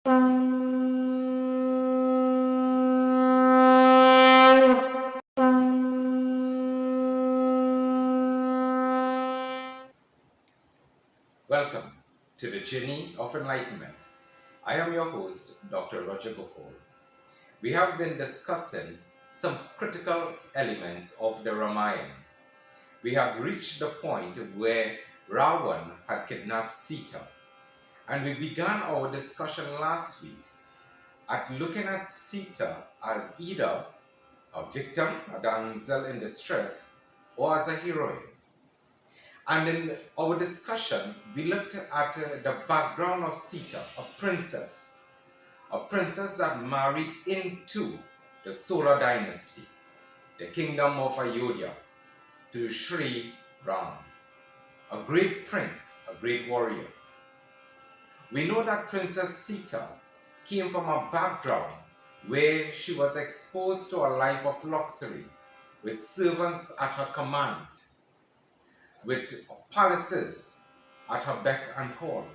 Welcome to the journey of enlightenment. I am your host, Dr. Roger Gopal. We have been discussing some critical elements of the Ramayana. We have reached the point where Ravan had kidnapped Sita, and we began our discussion last week at looking at Sita as either a victim, a damsel in distress, or as a heroine. And in our discussion, we looked at the background of Sita, a princess that married into the Solar dynasty, the kingdom of Ayodhya, to Sri Ram, a great prince, a great warrior. We know that Princess Sita came from a background where she was exposed to a life of luxury, with servants at her command, with palaces at her beck and call.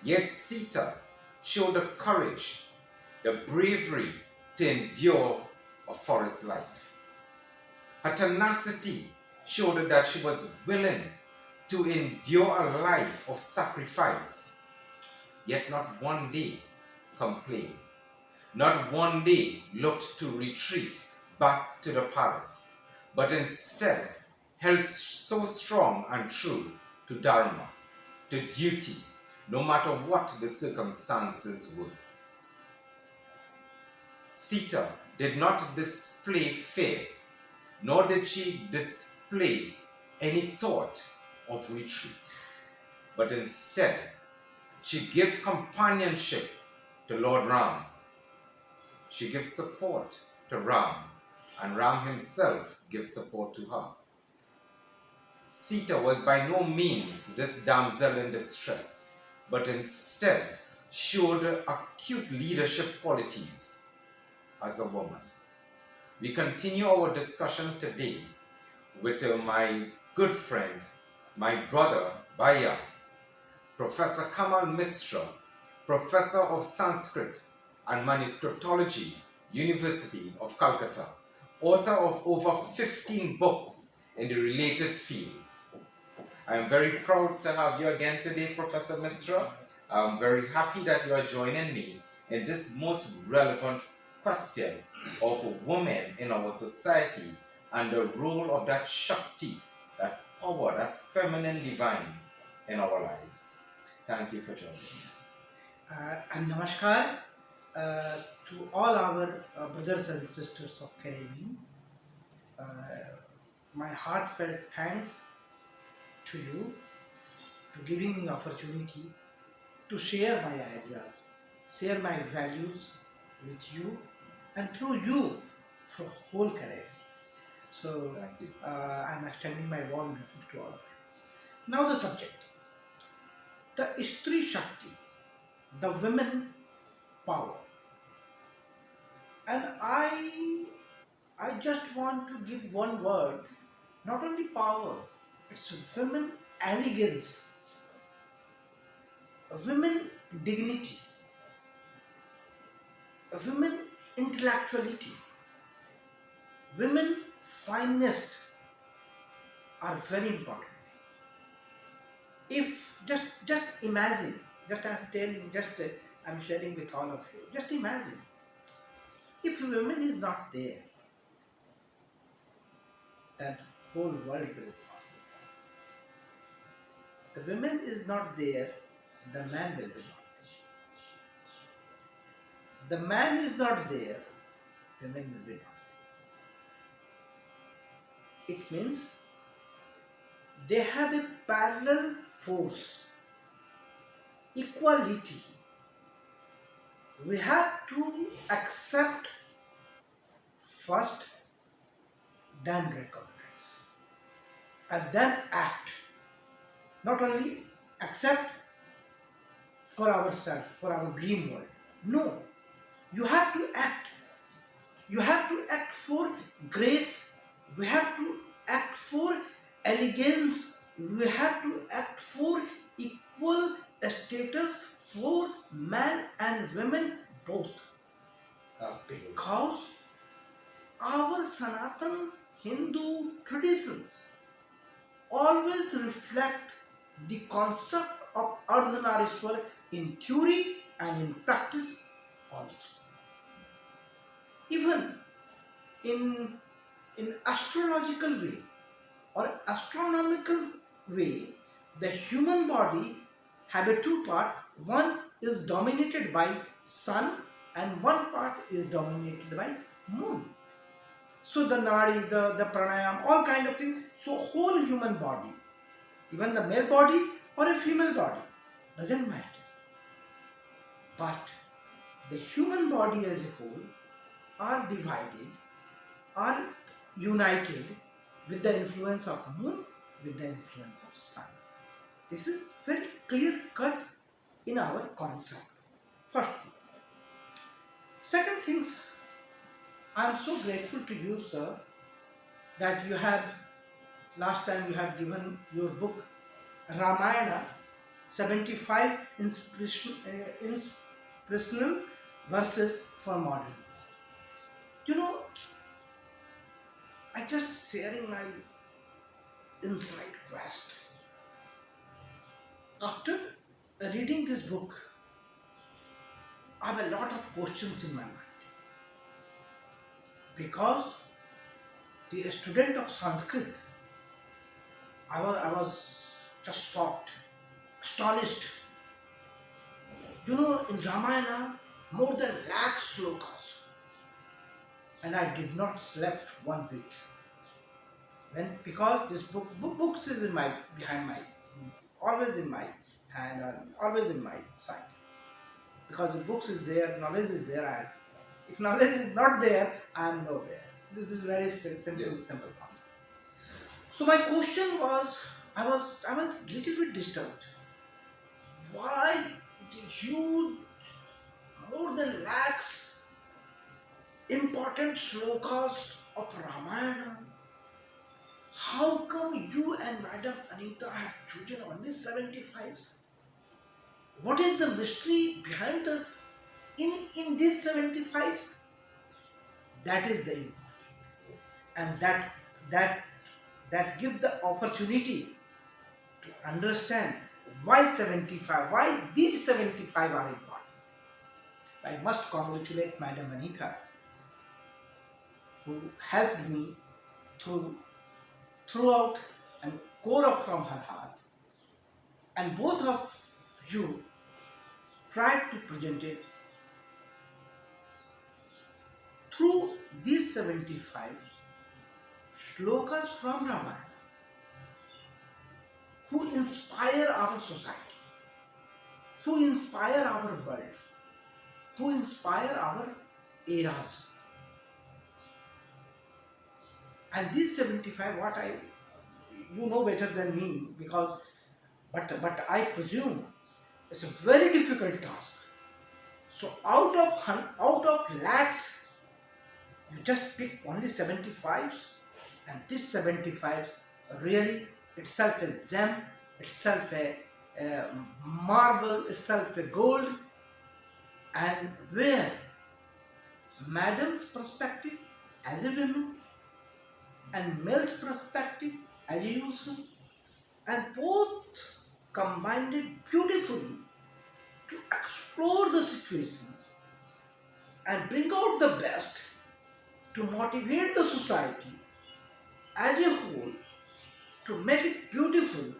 Yet Sita showed the courage, the bravery to endure a forest life. Her tenacity showed that she was willing to endure a life of sacrifice, yet not one day complained, not one day looked to retreat back to the palace, but instead held so strong and true to Dharma, to duty, no matter what the circumstances were. Sita did not display fear, nor did she display any thought of retreat, but instead she gave companionship to Lord Ram. She gives support to Ram, and Ram himself gives support to her. Sita was by no means this damsel in distress, but instead showed acute leadership qualities as a woman. We continue our discussion today with my good friend, my brother Baya, Professor Kamal Misra, Professor of Sanskrit and Manuscriptology, University of Calcutta, author of over 15 books in the related fields. I am very proud to have you again today, Professor Misra. I'm very happy that you are joining me in this most relevant question of women in our society and the role of that Shakti, that power, that feminine divine in our lives. Thank you for joining me. And namaskar to all our brothers and sisters of Caribbean. My heartfelt thanks to you to giving me opportunity to share my ideas, share my values with you, and through you for whole Caribbean. So I'm extending my warm greetings to all of you. Now the subject, the Istri Shakti, the women power. And I just want to give one word, not only power, it's women elegance, women dignity, women intellectuality, women fineness are very important. If just imagine, I'm sharing with all of you, just imagine, if women is not there, that whole world will not be there. The women is not there, the man will be not there. The man is not there, women will be not there. It means they have a parallel force, equality. We have to accept first, then recognize, and then act. Not only accept for ourselves, for our dream world. No, you have to act. You have to act for grace. We have to act for elegance. We have to act for equal status for man and women both. Absolutely. Because our Sanatan Hindu traditions always reflect the concept of Ardhanarishwar in theory and in practice also. Even in, in astrological way or astronomical way, the human body have a two part. One is dominated by sun and one part is dominated by moon. So the nadi, the pranayam, all kind of things. So whole human body, even the male body or a female body, doesn't matter. But the human body as a whole are divided, are united with the influence of moon, with the influence of sun. This is very clear cut in our concept. First thing. Second things, I am so grateful to you, sir, that you have, last time you have given your book Ramayana 75 inspirational verses for modern. You know, I just sharing my insight west. After reading this book, I have a lot of questions in my mind. Because the student of Sanskrit, I was just shocked, astonished. You know, in Ramayana, more than lakh slokas, and I did not slept 1 week. Because this books is in my behind my, always in my hand, always in my side. Because the books is there, knowledge is there. If knowledge is not there, I am nowhere. This is very simple, Yes. simple concept. So my question was, I was little bit disturbed. Why the huge, more than lakhs important slokas of Ramayana? How come you and Madam Anita have chosen only 75? What is the mystery behind the in these 75s? That is the important, and that give the opportunity to understand why 75, why these 75 are important. So I must congratulate Madam Anita, who helped me throughout and core up from her heart, and both of you tried to present it through these 75 shlokas from Ramayana, who inspire our society, who inspire our world, who inspire our eras. And these 75, you know better than me, because but I presume it's a very difficult task. So out of lakhs, you just pick only 75s, and this 75s really itself a gem, itself a marble, itself a gold, and where madam's perspective as a woman and male's perspective as a user, and both combined it beautifully to explore the situations and bring out the best to motivate the society as a whole, to make it beautiful,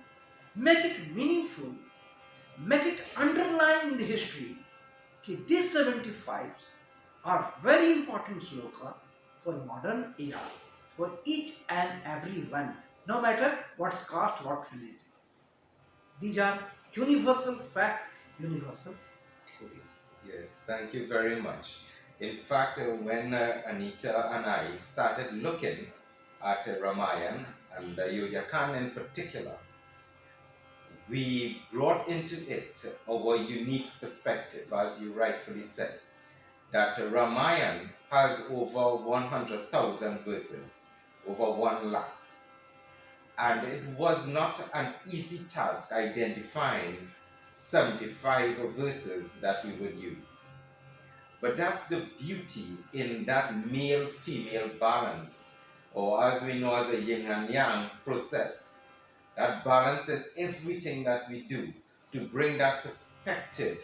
make it meaningful, make it underline in the history. These 75 are very important slokas for modern era, for each and every one, no matter what's caste, what religion. These are universal fact, universal theories. Yes, thank you very much. In fact, when Anita and I started looking at Ramayana and Yudhyakan in particular, we brought into it our unique perspective, as you rightfully said, that Ramayana has over 100,000 verses, over 1 lakh. And it was not an easy task identifying 75 verses that we would use. But that's the beauty in that male-female balance, or as we know as a yin and yang process, that balance in everything that we do to bring that perspective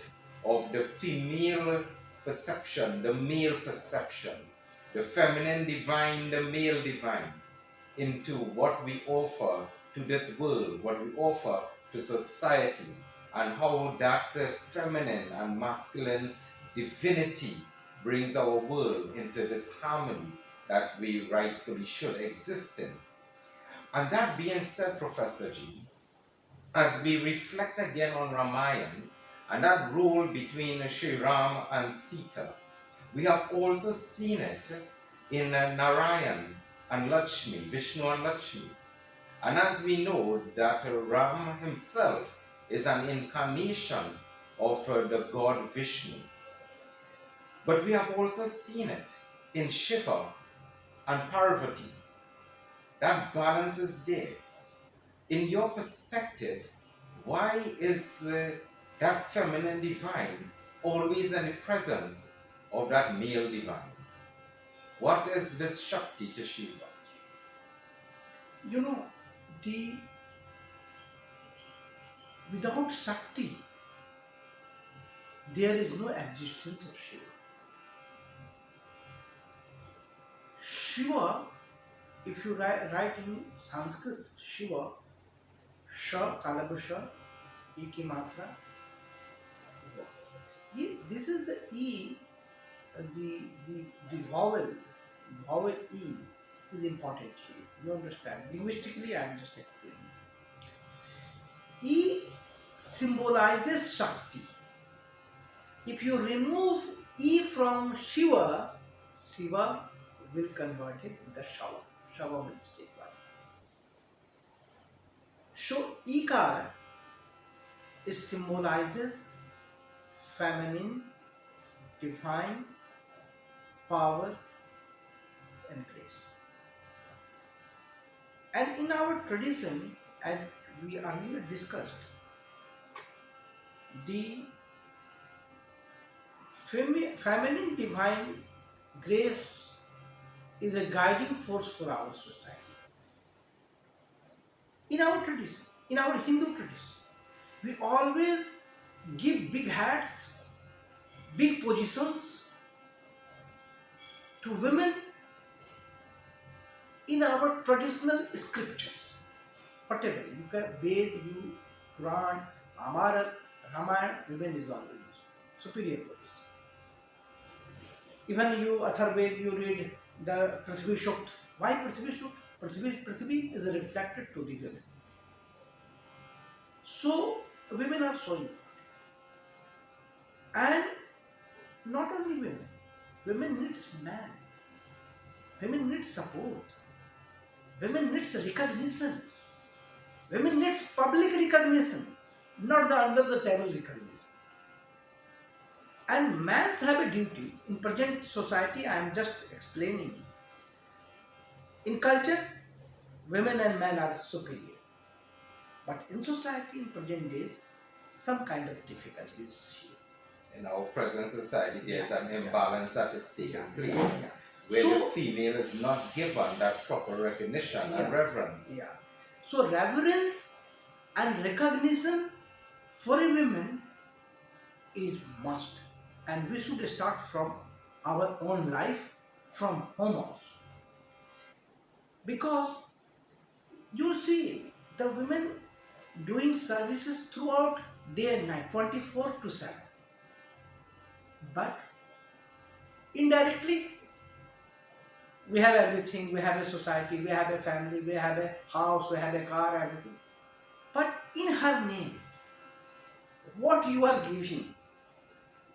of the female perception, the male perception, the feminine divine, the male divine, into what we offer to this world, what we offer to society, and how that feminine and masculine divinity brings our world into this harmony that we rightfully should exist in. And that being said, Professor G, as we reflect again on Ramayana and that role between Sri Ram and Sita, we have also seen it in Narayan and Lakshmi, Vishnu and Lakshmi. And as we know that Ram himself is an incarnation of the god Vishnu. But we have also seen it in Shiva and Parvati. That balance is there. In your perspective, why is that feminine divine always in the presence of that male divine? What is this Shakti to Shiva? You know, without Shakti, there is no existence of Shiva. Shiva, if you write in Sanskrit, Shiva, Sha, Talabusha, Eki Matra, this is the E, the vowel E is important here. You understand? Linguistically, I am just explaining. E symbolizes Shakti. If you remove E from Shiva, Shiva will convert it in the Shava. Shava will stay by. So Ikar symbolizes feminine, divine, power and grace. And in our tradition, as we earlier discussed, the feminine divine grace is a guiding force for our society. In our tradition, in our Hindu tradition, we always give big hats, big positions to women in our traditional scriptures. Whatever, you can Ved, you, Puran, Amarat, Ramayana, women is always superior position. Even you, Atharved, you read the Prithvi Shukt. Why Prithvi Shukt? Prithvi is reflected to the women. So, women are so important. And not only women needs man. Women need support. Women needs recognition. Women needs public recognition, not the under the table recognition. And men have a duty. In present society, I am just explaining. In culture, women and men are superior. But in society, in present days, some kind of difficulties here. In our present society, there's an imbalance that is taking place, where So, the female is not given that proper recognition and reverence. So reverence and recognition for a woman is must. And we should start from our own life, from home also. Because you see the women doing services throughout day and night, 24/7. But indirectly, we have everything, we have a society, we have a family, we have a house, we have a car, everything. But in her name, what you are giving,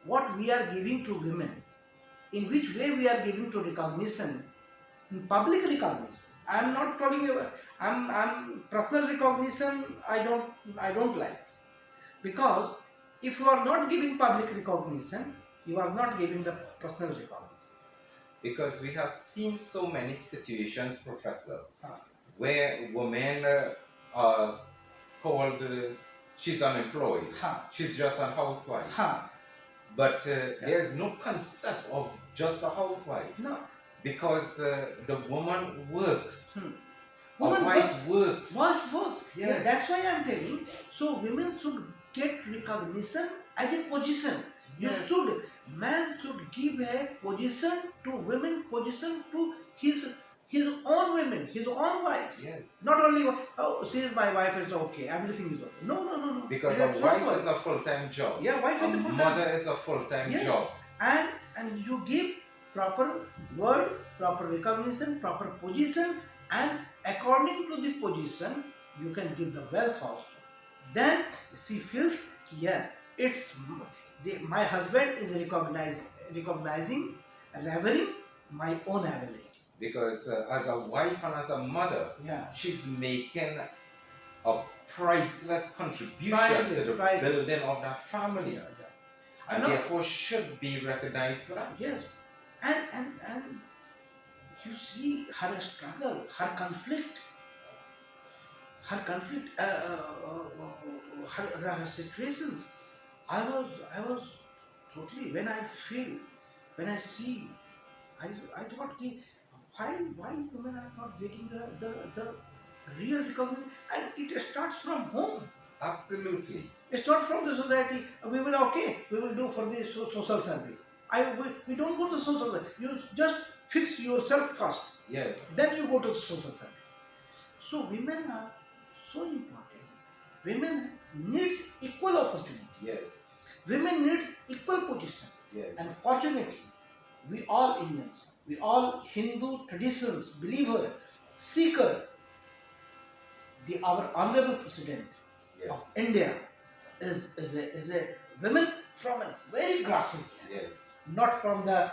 what we are giving to women, in which way we are giving to recognition, in public recognition. I am not calling you, I'm personal recognition, I don't like. Because if you are not giving public recognition, you are not giving the personal recognition. Because we have seen so many situations, Professor, where women are called she's unemployed, Ha. she's just a housewife. Ha. But there's no concept of just a housewife. No. Because the woman works. Woman a wife works. Wife works. Yes. Yeah, that's why I'm telling. So women should get recognition as a position. Yes. Man should give a position to women, position to his own women, his own wife. Yes. Not only, oh, she is my wife, it's okay, everything is okay. No. Because a wife is a full-time job. Yeah, wife is a full-time. Mother is a full-time job. And you give proper word, proper recognition, proper position, and according to the position, you can give the wealth also. Then she feels, yeah, my husband is recognizing, revering my own ability. Because as a wife and as a mother, she's making a priceless contribution to the building of that family. And therefore should be recognized for that. Yes. And you see her struggle, her conflict, her situations. I was totally, when I see, I thought, why women are not getting the real recognition? And it starts from home. Absolutely. It's not from the society. We will do for the social service. We don't go to social service. You just fix yourself first. Yes. Then you go to the social service. So women are so important. Women needs equal opportunity. Yes. Women needs equal position. Yes. And fortunately, we all Indians, we all Hindu traditions, believer, seeker, our honorable president of India is a woman from a very grassroots level. Yes. Not from the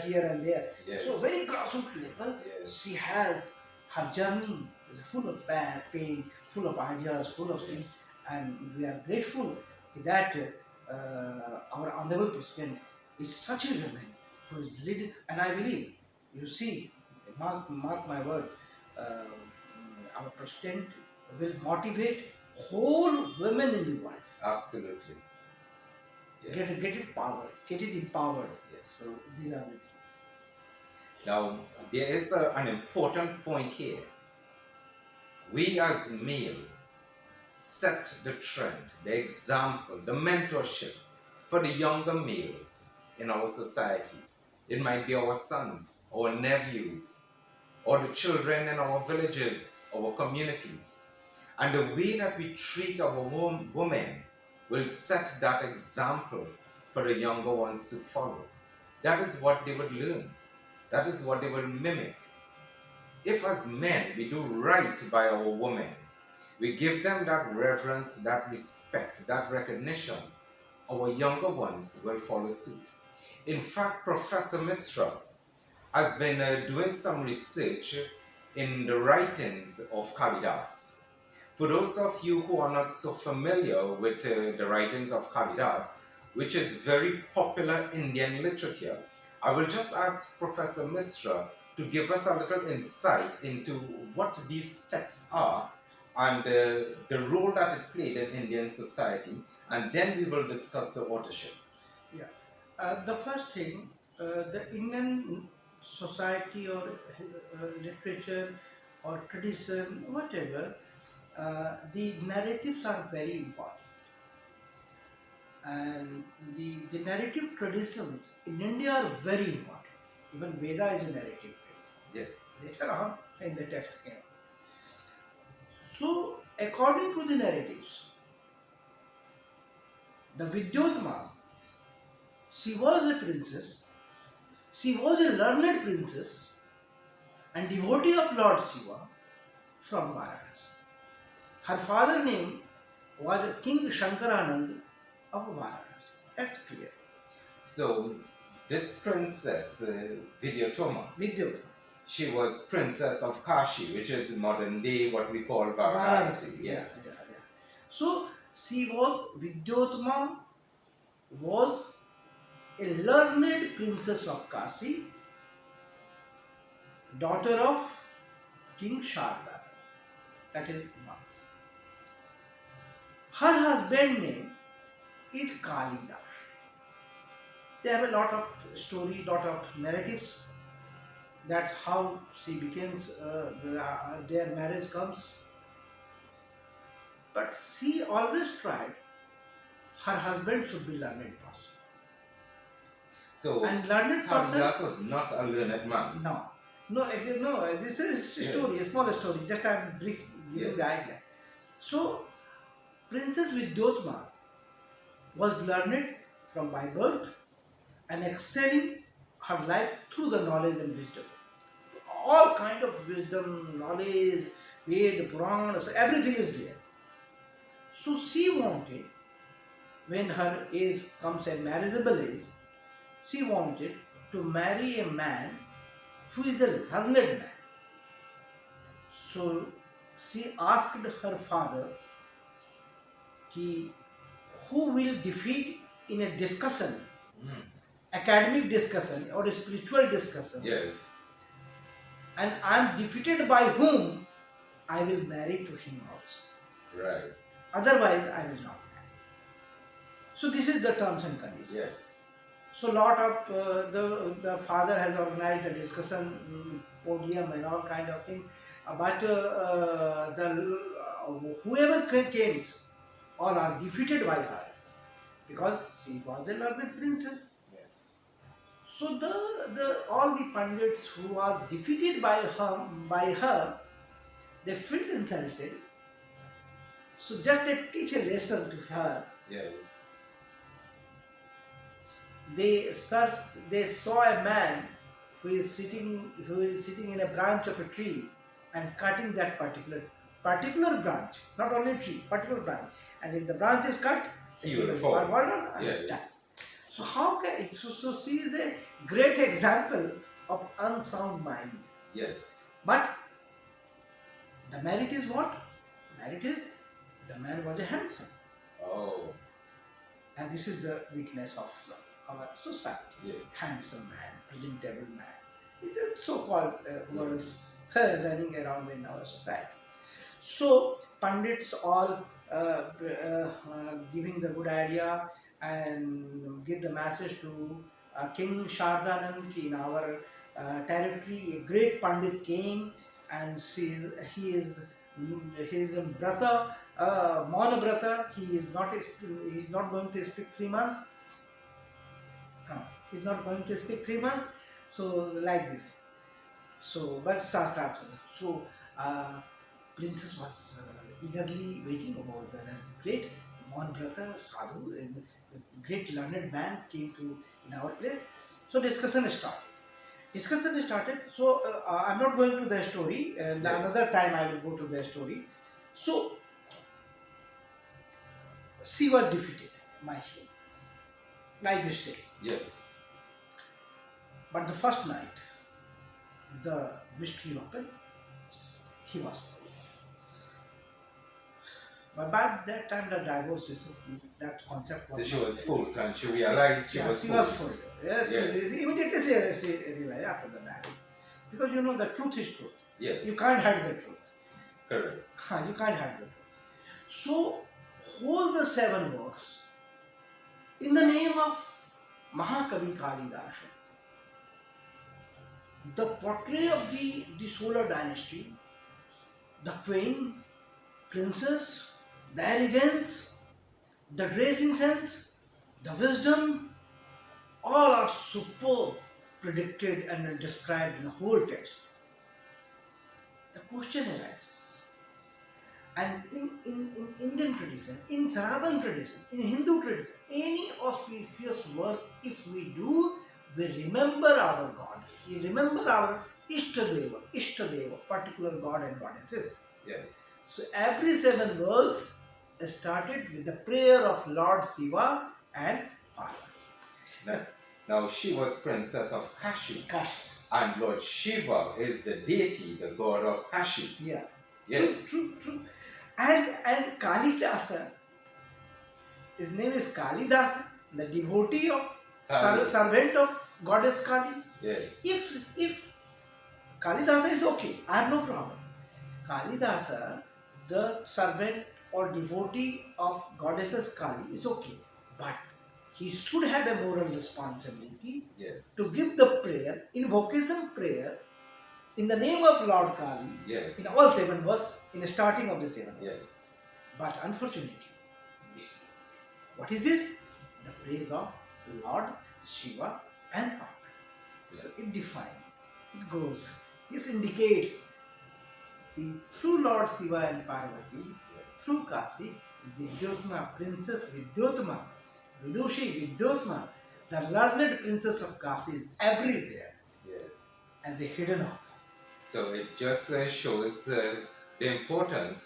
here and there. Yes. So very grassroots level. Yes. She has her journey is full of pain, full of ideas, full of things, and we are grateful that our honorable president is such a woman who is leading. And I believe, you see, mark my word, our president will motivate whole women in the world. Absolutely. Yes. Get it empowered. Yes. So these are the things. Now, there is an important point here. We as male set the trend, the example, the mentorship for the younger males in our society. It might be our sons, our nephews, or the children in our villages, our communities. And the way that we treat our women will set that example for the younger ones to follow. That is what they would learn. That is what they will mimic. If as men we do right by our women, we give them that reverence, that respect, that recognition, our younger ones will follow suit. In fact, Professor Misra has been doing some research in the writings of Kalidas. For those of you who are not so familiar with the writings of Kalidas, which is very popular Indian literature, I will just ask Professor Misra to give us a little insight into what these texts are and the role that it played in Indian society, and then we will discuss the authorship. Yeah. The first thing, the Indian society or literature or tradition, whatever, the narratives are very important. And the narrative traditions in India are very important. Even Veda is a narrative tradition. Yes. Later on in the text came. So, according to the narratives, the Vidyotma, she was a princess, she was a learned princess and devotee of Lord Shiva from Varanasi. Her father's name was King Shankaranand of Varanasi. That's clear. So, this princess, Vidyotoma, she was princess of Kashi, which is modern day what we call Varanasi. Yes. Yeah. So, she was, Vidyotama was a learned princess of Kashi, daughter of King Sharda. That is one. Her husband name is Kalida. They have a lot of story, lot of narratives. That's how she becomes, their marriage comes. But she always tried her husband should be learned person. So, And learned person. Kalidas was not a learned man. No. No, this is a story, a small story. Just I'm brief giving the idea. So, Princess Vidyotma was learned from by birth and excelling her life through the knowledge and wisdom. All kind of wisdom, knowledge, Ved, Puranas, everything is there. So she wanted, when her age comes a marriageable age, she wanted to marry a man who is a learned man. So she asked her father, who will defeat in a discussion, academic discussion or a spiritual discussion. Yes. And I am defeated by whom, I will marry to him also. Right. Otherwise, I will not marry. So this is the terms and conditions. Yes. So lot of the father has organized a discussion podium and all kind of things. But whoever comes, all are defeated by her because she was a learned princess. Yes. So all the pundits who was defeated by her, they felt insulted. So just to teach a lesson to her, Yes. they saw a man who is sitting in a branch of a tree and cutting that particular branch, not only tree, particular branch. And if the branch is cut, He will fall. And Yes. die. So how can so she is a great example of unsound mind. Yes. But the merit is what? Merit is the man was a handsome. Oh. And this is the weakness of our society. Yes. Handsome man, presentable man. It's so-called words running around in our society. So pundits all giving the good idea and give the message to King Shardanand in our territory. A great pandit came, and he is his brother, Mauna Brata. He is not going to speak 3 months. He's not going to speak 3 months. So like this. So but Shastras. So princess was eagerly waiting about the great Mauna Brata sadhu, and the great learned man came to in our place. So discussion started. So I'm not going to the story, and Yes. another time I will go to the story. So she was defeated by mistake. Yes. But the first night, the mystery opened. He was full. But by that time, the divorce is that concept was. So she was full, and she realized she was she full. was full. Yes, Yes. immediately she realized after the marriage. Because the truth is truth. Yes. You can't hide the truth. Correct. You can't hide the truth. So, hold the 7 works in the name of Mahakavi Kalidasa. The portrait of the solar dynasty, the queen, princess, the elegance, the dressing sense, the wisdom, all are superb, predicted and described in the whole text. The question arises, and in Indian tradition, in Sanatana tradition, in Hindu tradition, any auspicious work, if we do, we remember our God. We remember our Ishtadeva, particular God and goddesses. Yes. So every 7 works started with the prayer of Lord Shiva and Parvati. Now she was princess of Kashi. Kashi. And Lord Shiva is the deity, the god of Kashi. Yeah. Yes. True. And Kalidasa, his name is Kalidasa, the devotee of servant of goddess Kali. Yes. If Kalidasa is okay, I have no problem. Kalidasa, the servant or devotee of goddesses Kali is okay, but he should have a moral responsibility Yes. to give the prayer, invocation prayer, in the name of Lord Kali, Yes. in all 7 works, in the starting of the 7 works. Yes. But unfortunately, missing. What is this? The praise of Lord Shiva and Parvati. So it defines, it goes, this indicates the through Lord Shiva and Parvati, through Kasi, Vidyotma, Princess Vidyotma, Vidushi Vidyotma, the learned princess of Kasi is everywhere. Yes. As a hidden author. So it just shows the importance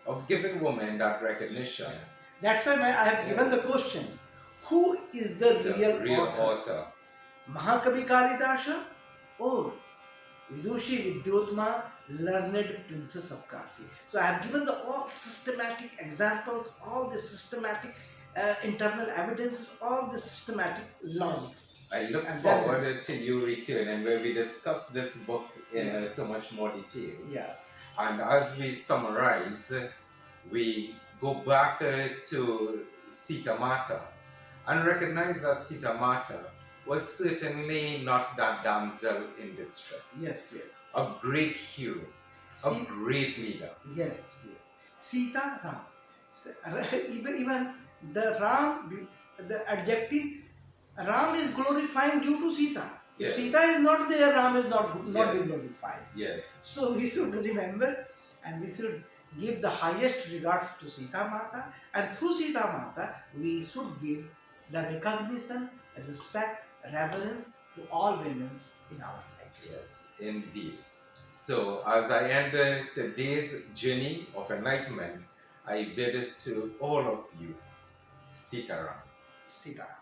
of giving women that recognition. That's why I have given the question, who is the real author? Mahakavi Kalidasa or Vidushi Vidyotma, learned princess of Kasi? So I have given the all systematic examples, all the systematic internal evidences, all the systematic logics. I look forward to you returning where we discuss this book in so much more detail. Yeah. And as we summarize, we go back to Sita Mata and recognize that Sita Mata was certainly not that damsel in distress. Yes, yes. A great hero, a great leader. Yes, yes. Sita Ram. Even the Ram, the adjective Ram is glorifying due to Sita. If Sita is not there, Ram is not be glorified. Yes. So we should remember and we should give the highest regards to Sita Mata, and through Sita Mata we should give the recognition, respect, reverence to all women in our life. Yes, indeed. So as I end today's journey of enlightenment, I bid it to all of you, Sitaram. Sitaram.